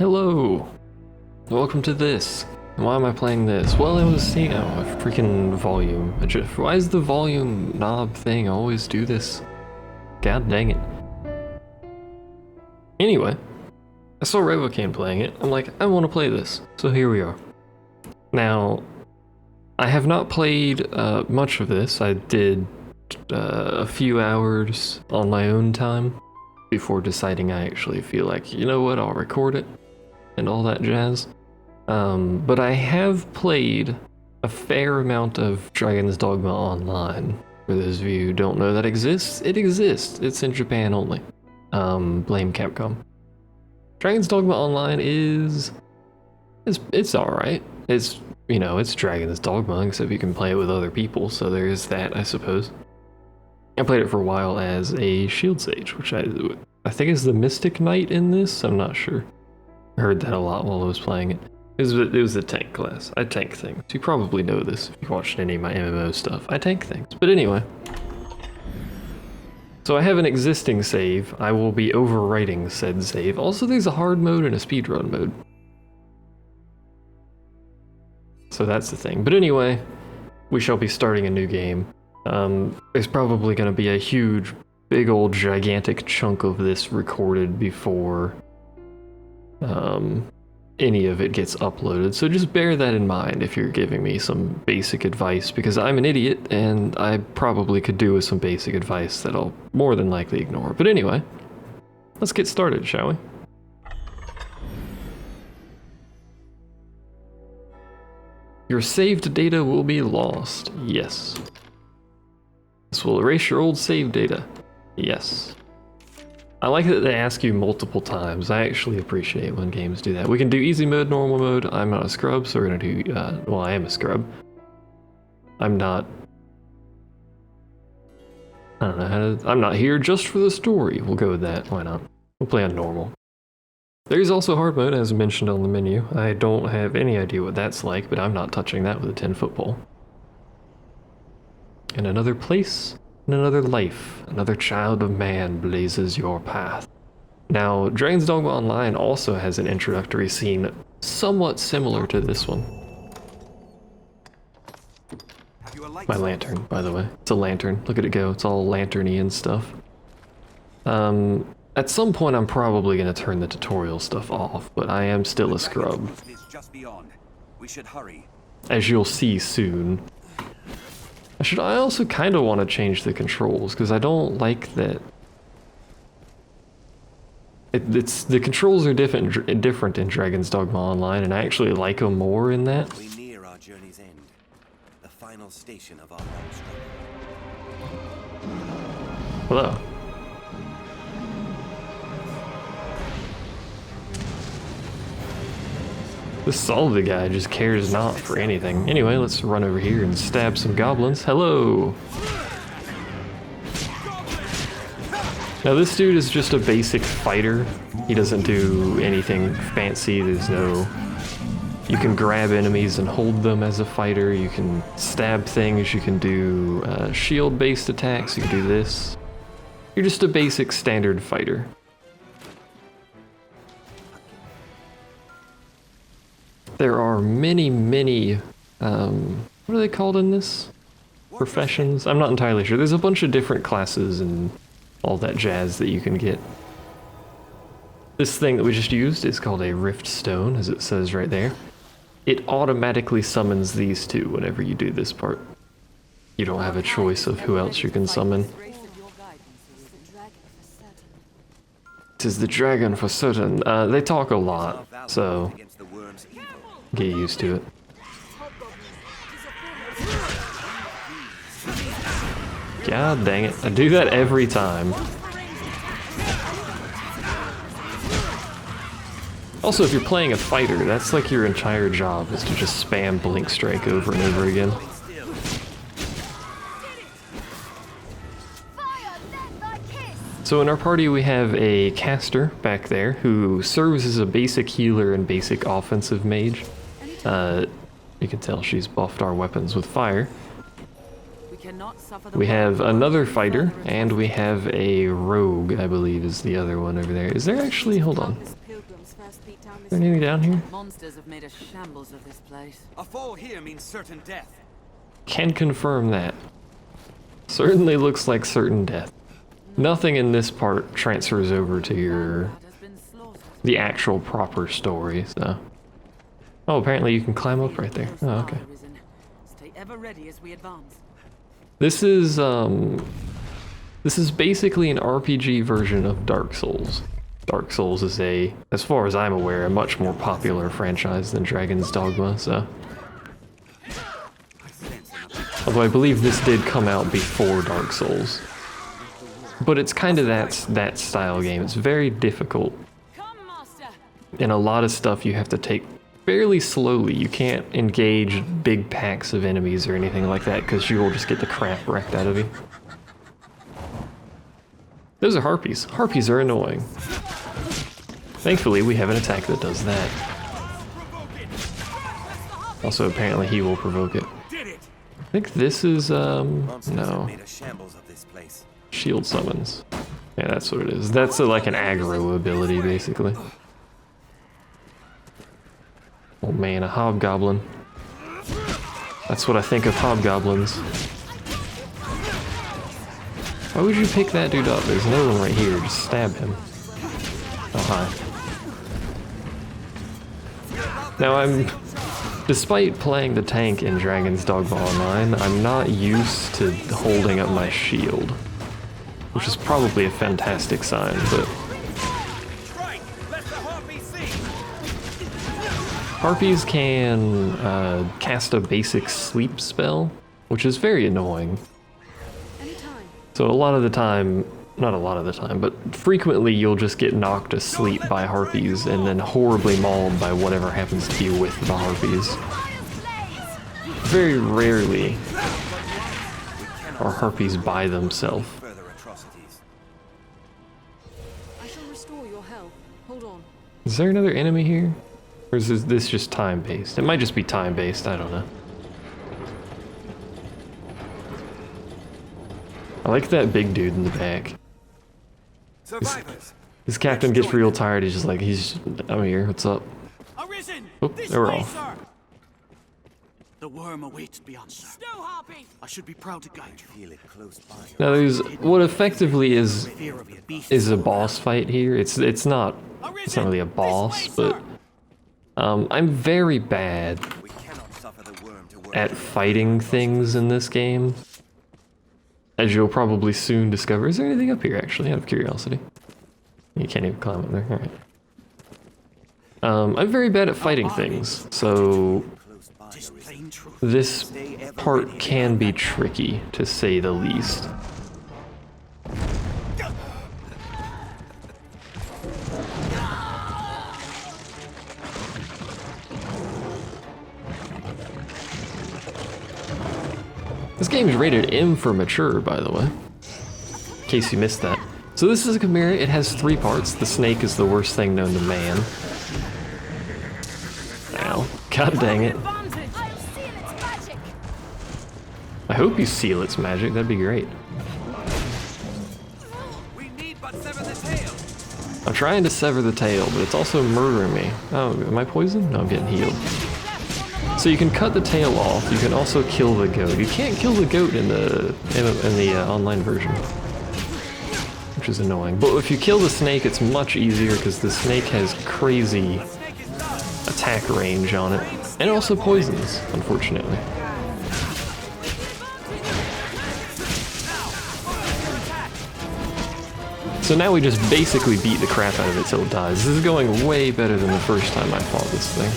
Hello! Welcome to this. Why am I playing this? Well, it was seeing a freaking volume. Why does the volume knob thing always do this? God dang it. Anyway, I saw Revocaine playing it. I'm like, I want to play this. So here we are. Now, I have not played much of this. I did a few hours on my own time before deciding I actually feel like, you know what, I'll record it and all that jazz. But I have played a fair amount of Dragon's Dogma Online. For those of you who don't know that exists, it exists. It's in Japan only. Blame Capcom. Dragon's Dogma Online it's alright. It's, you know, it's Dragon's Dogma, except you can play it with other people, so there is that, I suppose. I played it for a while as a Shield Sage, which I think is the Mystic Knight in this. I'm not sure. I heard that a lot while I was playing it. It was a tank class. I tank things. You probably know this if you watched any of my MMO stuff. I tank things. But anyway. So I have an existing save. I will be overwriting said save. Also, there's a hard mode and a speedrun mode. So that's the thing. But anyway, we shall be starting a new game. There's probably going to be a huge, big old gigantic chunk of this recorded before any of it gets uploaded, so just bear that in mind if you're giving me some basic advice, because I'm an idiot and I probably could do with some basic advice that I'll more than likely ignore. But anyway, let's get started, shall we? Your saved data will be lost. Yes. This will erase your old save data. Yes. I like that they ask you multiple times. I actually appreciate when games do that. We can do easy mode, normal mode. I'm not a scrub, so we're gonna do, well, I am a scrub. I'm not, I don't know how to, I'm not here just for the story. We'll go with that, why not? We'll play on normal. There's also hard mode, as mentioned on the menu. I don't have any idea what that's like, but I'm not touching that with a 10-foot pole. In another place, in another life, another child of man blazes your path. Now, Dragon's Dogma Online also has an introductory scene somewhat similar to this one. My lantern, by the way. It's a lantern. Look at it go. It's all lanterny and stuff. At some point, I'm probably going to turn the tutorial stuff off, but I am still a scrub. We should hurry. As you'll see soon. I also kind of want to change the controls, because I don't like that. The controls are different in Dragon's Dogma Online, and I actually like them more in that. We near our journey's end, the final station of our long struggle. Hello. This Salva guy just cares not for anything. Anyway, let's run over here and stab some goblins. Hello! Now this dude is just a basic fighter. He doesn't do anything fancy. There's no... You can grab enemies and hold them as a fighter. You can stab things. You can do shield-based attacks. You can do this. You're just a basic standard fighter. There are many, what are they called in this? Professions? I'm not entirely sure. There's a bunch of different classes and all that jazz that you can get. This thing that we just used is called a Rift Stone, as it says right there. It automatically summons these two whenever you do this part. You don't have a choice of who else you can summon. It is the dragon for certain. They talk a lot, so get used to it. God dang it. I do that every time. Also, if you're playing a fighter, that's like your entire job is to just spam Blink Strike over and over again. So in our party we have a caster back there who serves as a basic healer and basic offensive mage. You can tell she's buffed our weapons with fire. We have another fighter, and we have a rogue, I believe is the other one over there. Is there actually, hold on. there anything down here? Monsters have made a shambles of this place. A fall here means certain death. Can confirm that. Certainly looks like certain death. Nothing in this part transfers over to your the actual proper story, so. Oh, apparently you can climb up right there. Oh, okay. Stay ever ready as we advance. This is basically an RPG version of Dark Souls. Dark Souls is as far as I'm aware, a much more popular franchise than Dragon's Dogma, so. Although I believe this did come out before Dark Souls. But it's kind of that style game. It's very difficult. And a lot of stuff you have to take fairly slowly. You can't engage big packs of enemies or anything like that because you will just get the crap wrecked out of you. Those are Harpies. Harpies are annoying. Thankfully, we have an attack that does that. Also, apparently he will provoke it. I think this is, no. Shield summons. Yeah, that's what it is. That's like an aggro ability, basically. Oh man, a hobgoblin. That's what I think of hobgoblins. Why would you pick that dude up? There's no one right here. Just stab him. Oh, hi. Now despite playing the tank in Dragon's Dogma Online, I'm not used to holding up my shield. Which is probably a fantastic sign, but... Harpies can cast a basic sleep spell, which is very annoying. So a lot of the time, not a lot of the time, but frequently you'll just get knocked asleep by Harpies and then horribly mauled by whatever happens to be with the Harpies. Very rarely are Harpies by themselves. Is there another enemy here? Or is this just time-based? It might just be time-based, I don't know. I like that big dude in the back. His captain gets real tired, he's just like, I'm here, what's up? Oh, they were off. The worm awaits beyond, sir. I should be proud to guide you. Now there's what effectively is a boss fight here. It's not really a boss, but I'm very bad at fighting things in this game. As you'll probably soon discover. Is there anything up here actually, out of curiosity? You can't even climb up there, alright. I'm very bad at fighting things, so this part can be tricky, to say the least. This game is rated M for mature, by the way, in case you missed that. So this is a chimera. It has 3 parts. The snake is the worst thing known to man. Ow. God dang it. I hope you seal its magic. That'd be great. I'm trying to sever the tail, but it's also murdering me. Oh, am I poisoned? No, I'm getting healed. So you can cut the tail off. You can also kill the goat. You can't kill the goat in the online version, which is annoying. But if you kill the snake, it's much easier because the snake has crazy attack range on it, and also poisons, unfortunately. So now we just basically beat the crap out of it till it dies. This is going way better than the first time I fought this thing.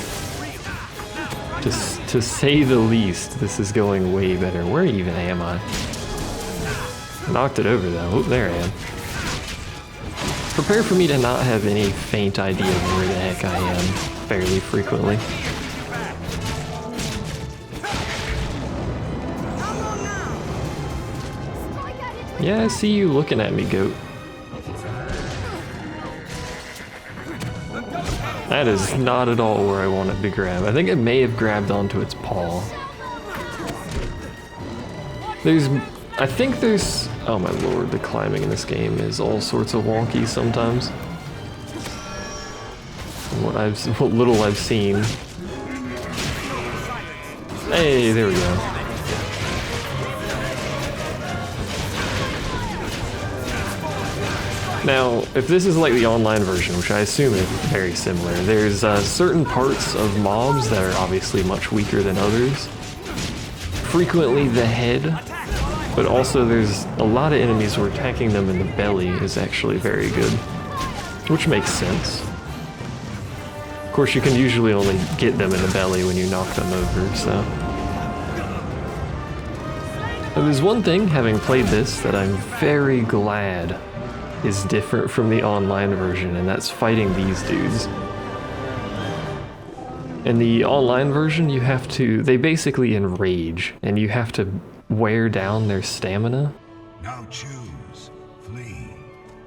To say the least, this is going way better. Where even am I? Knocked it over though. Oh, there I am. Prepare for me to not have any faint idea of where the heck I am fairly frequently. Yeah, I see you looking at me, goat. That is not at all where I wanted to grab. I think it may have grabbed onto its paw. I think there's, oh my lord, the climbing in this game is all sorts of wonky sometimes. what little I've seen. Hey, there we go. Now, if this is like the online version, which I assume is very similar, there's certain parts of mobs that are obviously much weaker than others. Frequently the head, but also there's a lot of enemies where attacking them in the belly is actually very good, which makes sense. Of course, you can usually only get them in the belly when you knock them over, so. And there's one thing, having played this, that I'm very glad is different from the online version, and that's fighting these dudes. In the online version, you have to, they basically enrage, and you have to wear down their stamina. Now choose, flee,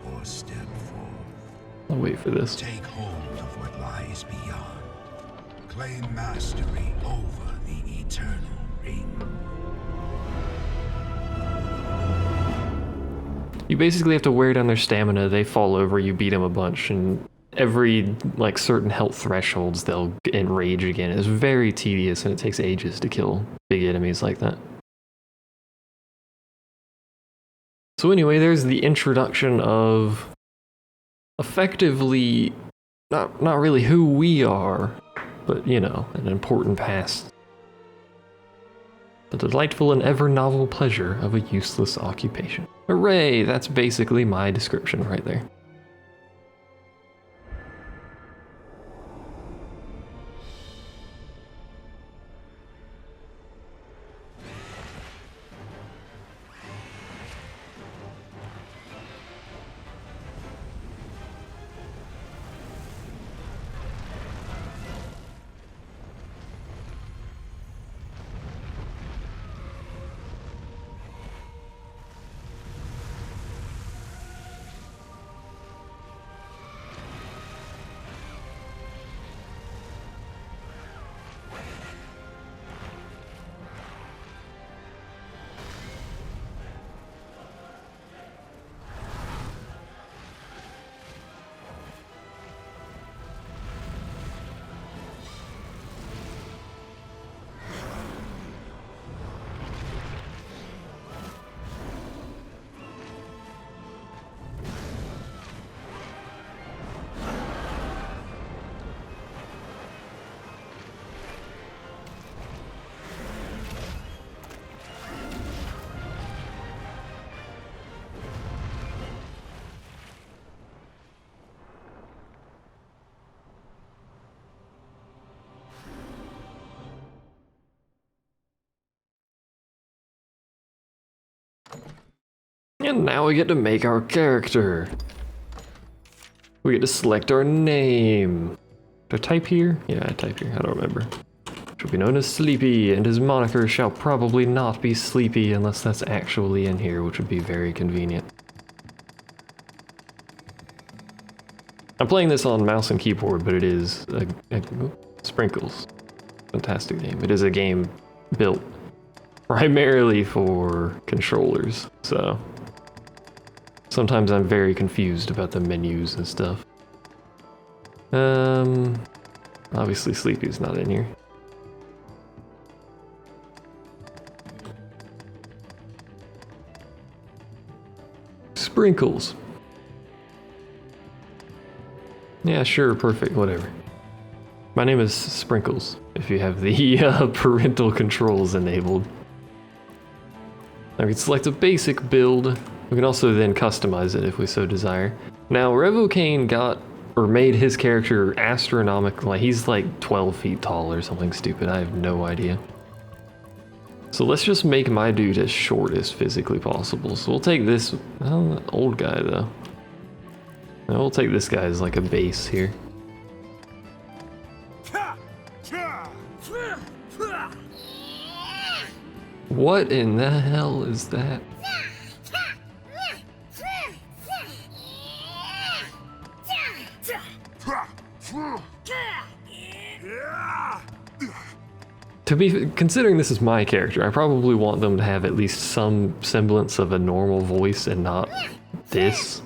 or step forth. I'll wait for this. Take hold of what lies beyond. Claim mastery over the eternal ring. You basically have to wear down their stamina, they fall over, you beat them a bunch, and every, like, certain health thresholds they'll enrage again. It's very tedious and it takes ages to kill big enemies like that. So anyway, there's the introduction of effectively not really who we are, but you know, an important past. The delightful and ever novel pleasure of a useless occupation. Hooray! That's basically my description right there. And now we get to make our character. We get to select our name. Do I type here? Yeah, I type here. I don't remember. Shall be known as Sleepy, and his moniker shall probably not be Sleepy unless that's actually in here, which would be very convenient. I'm playing this on mouse and keyboard, but it is Sprinkles. Fantastic game. It is a game built primarily for controllers, so sometimes I'm very confused about the menus and stuff. Obviously Sleepy's not in here. Sprinkles. Yeah, sure, perfect, whatever. My name is Sprinkles, if you have the parental controls enabled. I can select a basic build. We can also then customize it if we so desire. Now, Revocane made his character astronomical. He's like 12 feet tall or something stupid. I have no idea. So let's just make my dude as short as physically possible. So we'll take this, old guy though. Now we'll take this guy as like a base here. What in the hell is that? Considering this is my character, I probably want them to have at least some semblance of a normal voice and not this.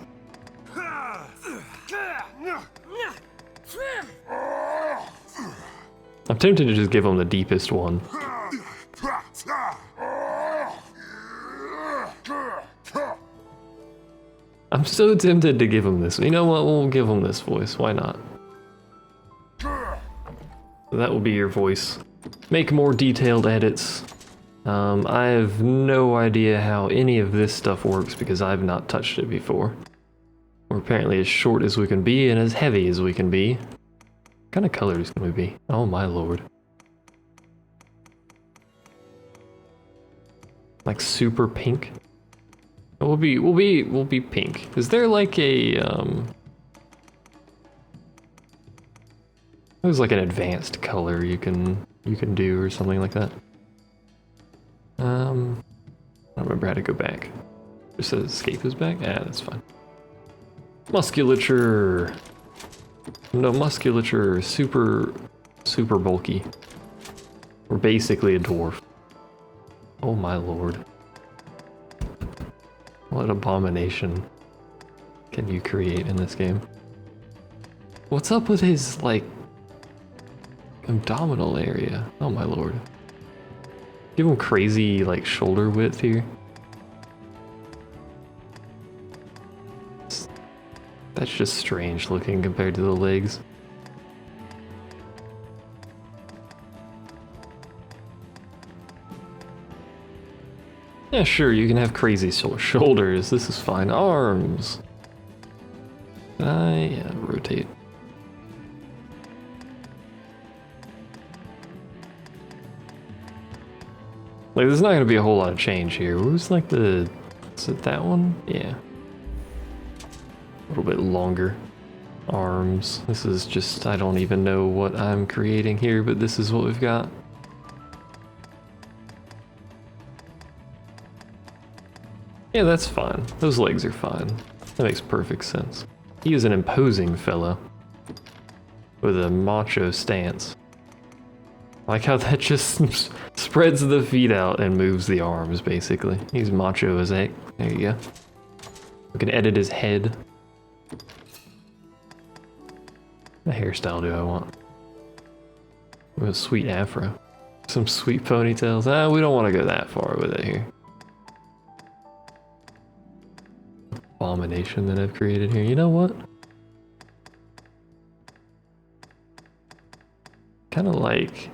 I'm tempted to just give him the deepest one. I'm so tempted to give him this. You know what? We'll give him this voice. Why not? That will be your voice. Make more detailed edits. I have no idea how any of this stuff works because I've not touched it before. We're apparently as short as we can be and as heavy as we can be. What kind of color is going to be? Oh my lord. Like super pink? We'll be pink. Is there like a there's like an advanced color you can do or something like that? I don't remember how to go back. It says escape is back? Yeah, that's fine. Musculature. No musculature. Super bulky. We're basically a dwarf. Oh my lord. What abomination can you create in this game? What's up with his, like, abdominal area? Oh my lord. Give him crazy, like, shoulder width here. That's just strange looking compared to the legs. Yeah, sure, you can have crazy shoulders. This is fine. Arms. Yeah, rotate. Like, there's not gonna be a whole lot of change here. Who's like the... Is it that one? Yeah. A little bit longer. Arms. This is just... I don't even know what I'm creating here, but this is what we've got. Yeah, that's fine. Those legs are fine. That makes perfect sense. He is an imposing fellow. With a macho stance. I like how that just spreads the feet out and moves the arms, basically. He's macho as heck. There you go. We can edit his head. What hairstyle do I want? With a sweet afro. Some sweet ponytails. Ah, we don't want to go that far with it here. Abomination that I've created here. You know what? Kind of like...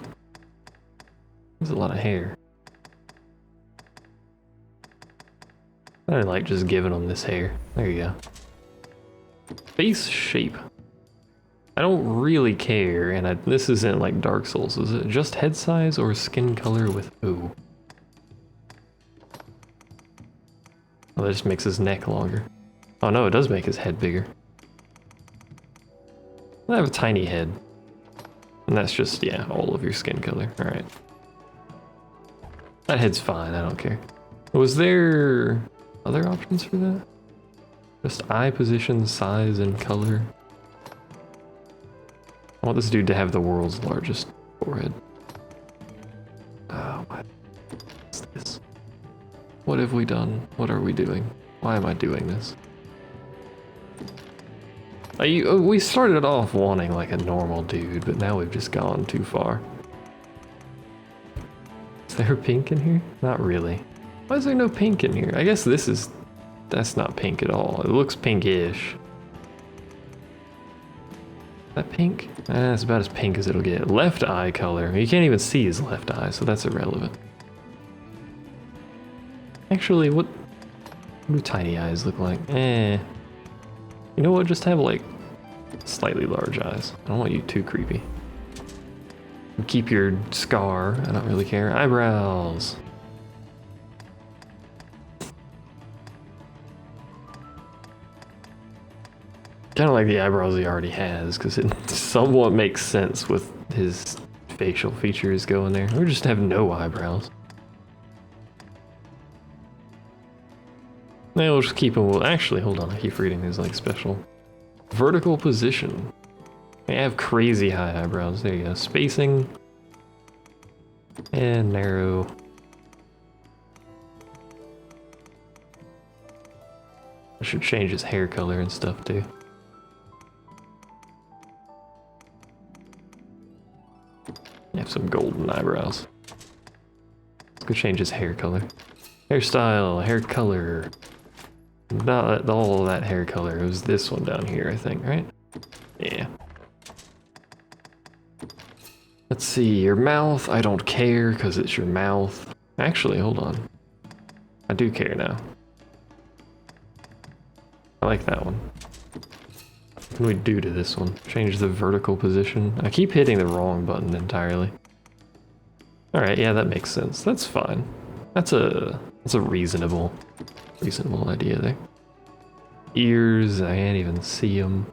There's a lot of hair. I like just giving them this hair. There you go. Face shape. I don't really care, and this isn't like Dark Souls. Is it just head size or skin color with ooh? Oh, that just makes his neck longer. Oh no, it does make his head bigger. I have a tiny head. And that's just, yeah, all of your skin color. Alright. That head's fine, I don't care. Was there other options for that? Just eye position, size, and color. I want this dude to have the world's largest forehead. Oh my... What's this? What have we done? What are we doing? Why am I doing this? We started off wanting like a normal dude, but now we've just gone too far. Is there pink in here? Not really. Why is there no pink in here? I guess that's not pink at all. It looks pinkish. Is that pink? It's about as pink as it'll get. Left eye color. You can't even see his left eye, so that's irrelevant. Actually, what do tiny eyes look like? You know what? Just have like slightly large eyes. I don't want you too creepy. Keep your scar. I don't really care. Eyebrows. Kind of like the eyebrows he already has, because it somewhat makes sense with his facial features going there. Or just have no eyebrows. Now we'll just keep him. Well, actually, hold on. I keep reading his like special vertical position. I have crazy high eyebrows. There you go. Spacing and narrow. I should change his hair color and stuff too. some golden eyebrows. Let's go change his hair color. Hairstyle, hair color. Not all of that hair color. It was this one down here, I think, right? Yeah. Let's see, your mouth. I don't care because it's your mouth. Actually, hold on. I do care now. I like that one. What can we do to this one? Change the vertical position. I keep hitting the wrong button entirely. Alright, yeah, that makes sense. That's fine. That's a reasonable idea there. Ears, I can't even see them.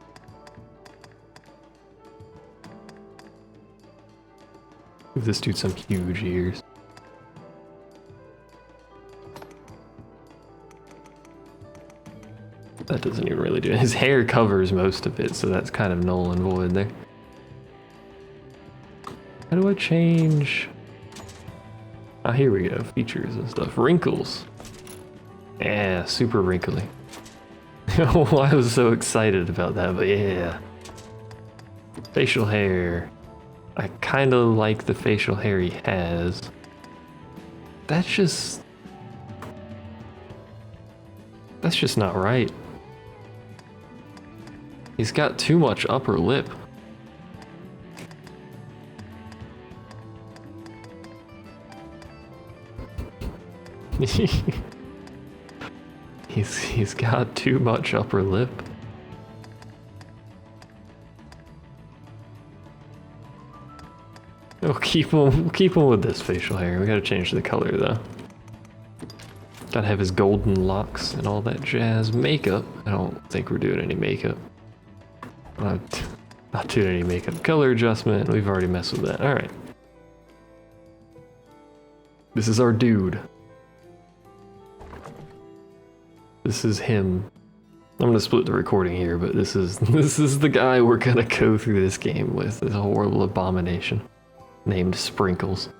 Give this dude some huge ears. That doesn't even really do it. His hair covers most of it, so that's kind of null and void there. How do I change? Ah, here we go. Features and stuff. Wrinkles. Yeah, super wrinkly. Oh, I was so excited about that, but yeah. Facial hair. I kind of like the facial hair he has. That's just not right. He's got too much upper lip. He's got too much upper lip. We'll keep him with this facial hair. We gotta change the color though. Gotta have his golden locks and all that jazz. Makeup. I don't think we're doing any makeup. Not doing any makeup. Color adjustment. We've already messed with that. All right. This is our dude. This is him. I'm gonna split the recording here, but this is the guy we're gonna go through this game with. This horrible abomination named Sprinkles.